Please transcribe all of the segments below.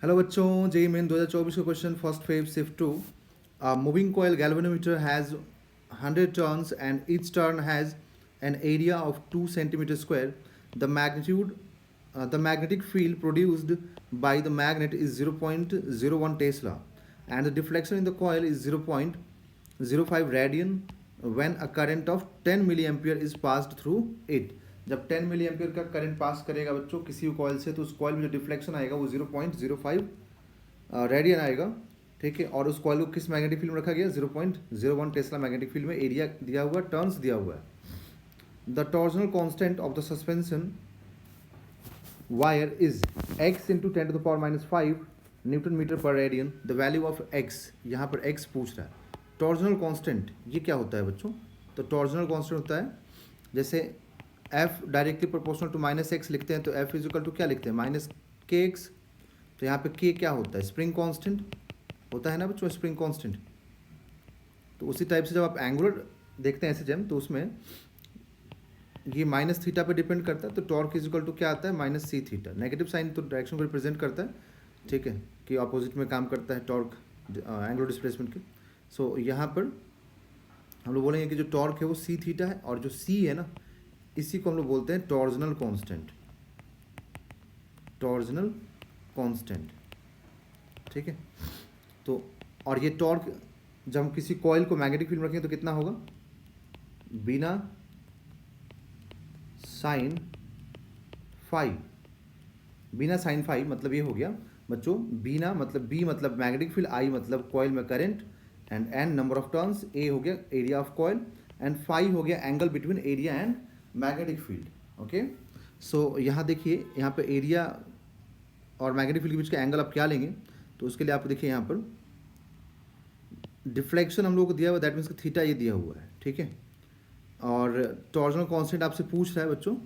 Hello बच्चों, JEE Main 2024 का question first phase shift two moving coil galvanometer has 100 turns and each turn has an area of 2 centimeter square. The magnetic field produced by the magnet is 0.01 Tesla and the deflection in the coil is 0.05 radian when a current of 10 milliampere is passed through it. जब 10 milli ampere का current pass करेगा बच्चों किसी coil से, तो उस coil में जो डिफ्लेक्शन आएगा वो 0.05 रेडियन आएगा। ठीक है, और उस कॉइल को किस मैग्नेटिक फील्ड में रखा गया? 0.01 टेस्ला मैग्नेटिक फील्ड में। एरिया दिया हुआ, टर्न्स दिया हुआ है। The torsional constant of the suspension wire is x into 10⁻⁵ newton metre per radian. The value of x, यहाँ पर x पूछ रहा है। टॉर्जनल कांस्टेंट ये क्या होता है बच्चों? तो टॉर्जनल कांस्टेंट होता है, जैसे f directly proportional to -x लिखते हैं तो f इजिकल टू क्या लिखते हैं? -kx। तो यहाँ पे k क्या होता है? स्प्रिंग कांस्टेंट होता है ना बच्चों, स्प्रिंग कांस्टेंट। तो उसी टाइप से जब आप एंगुलर देखते हैं ऐसे जम, तो उसमें ये -θ पे डिपेंड करता है। तो टॉर्क इजिकल टू क्या आता है? -c θ। नेगेटिव साइन तो डायरेक्शन को रिप्रेजेंट करता है, ठीक है, कि अपोजिट में काम करता है टॉर्क एंगुलर डिस्प्लेसमेंट के। सो यहाँ पर हम लोग बोलेंगे कि जो टॉर्क है वो c θ है, और जो c है ना, इसी को हम लोग बोलते हैं टॉर्जनल कांस्टेंट। टॉर्जनल कांस्टेंट, ठीक है। तो और ये टॉर्क जब हम किसी कॉइल को मैग्नेटिक फील्ड में रखेंगे तो कितना होगा? बिना साइन फाई, बिना साइन फाई मतलब ये हो गया बच्चों, बिना मतलब बी मतलब मैग्नेटिक फील्ड, आई मतलब कॉइल में current, and N number of turns, A हो गया area of coil, and phi हो गया angle between area and magnetic field. Okay, so यहाँ देखिए, यहाँ पे एरिया और मैग्नेटिक फील्ड के बीच का एंगल आप क्या लेंगे? तो उसके लिए आप देखिए यहाँ पर डिफ्लेक्शन हम लोग को दिया हुआ, दैट मीन्स कि थीटा ये दिया हुआ है, ठीक है। और टॉर्जनल कांस्टेंट आपसे पूछ रहा है बच्चों,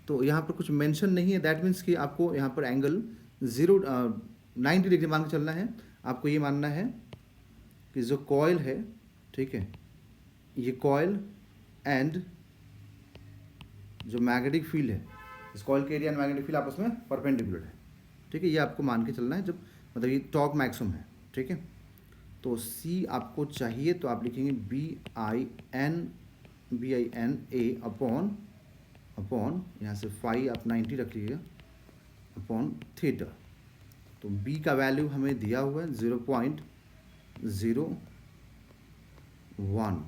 तो यहाँ पर कुछ मेंशन नहीं है, दैट मीन्स कि आपको यहाँ पर एंगल 90 डिग्री मान के चलना है। आपको ये मानना है कि जो कॉइल है, ठीक है, ये कॉइल एंड जो मैग्नेटिक फील्ड है, इस कॉइल के एरिया एंड मैग्नेटिक फील्ड आपस में परपेंडिकुलर है, ठीक है। ये आपको मान के चलना है, जब मतलब ये टॉर्क मैक्सिमम है, ठीक है। तो C आपको चाहिए तो आप लिखेंगे BIN अपॉन यहाँ से फाई आप 90 रख लीजिएगा अपॉन थीटा। तो B का वैल्यू हमें दिया हुआ है 0.01,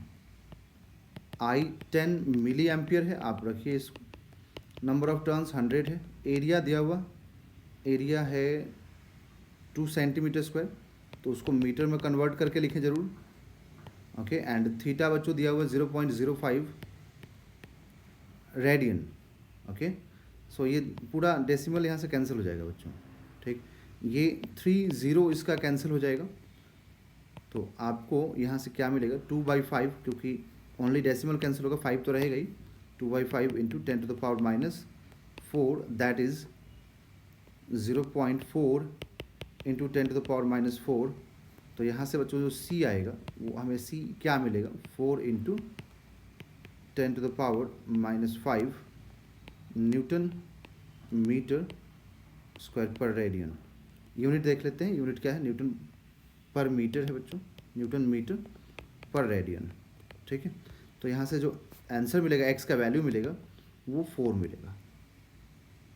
I 10 मिली एम्पियर है, आप रखिए इस। नंबर ऑफ टर्न्स 100 है, एरिया दिया हुआ, एरिया है 2 सेंटीमीटर स्क्वायर, तो उसको मीटर में कन्वर्ट करके लिखें जरूर। ओके, एंड थीटा बच्चों दिया हुआ है 0.05 रेडियन। ओके, सो ये पूरा डेसिमल यहाँ से कैंसिल हो जाएगा बच्चों, ठीक। ये 30 इसका कैंसिल हो जाएगा, तो आपको यहाँ से क्या मिलेगा? 2/5, क्योंकि ओनली डेसिमल कैंसिल होगा, 5 तो रहेगा ही। 2/5 इंटू 10⁻⁻4, दैट इज़ 0.4 इंटू 10⁻⁻4। तो यहाँ से बच्चों जो C आएगा वो हमें C क्या मिलेगा? 4 इंटू 10⁻⁻5 न्यूटन मीटर स्क्वायर पर रेडियन। यूनिट देख लेते हैं, यूनिट क्या है? न्यूटन पर मीटर है बच्चों, न्यूटन मीटर पर रेडियन, ठीक है। तो यहाँ से जो आंसर मिलेगा, x का वैल्यू मिलेगा वो 4 मिलेगा।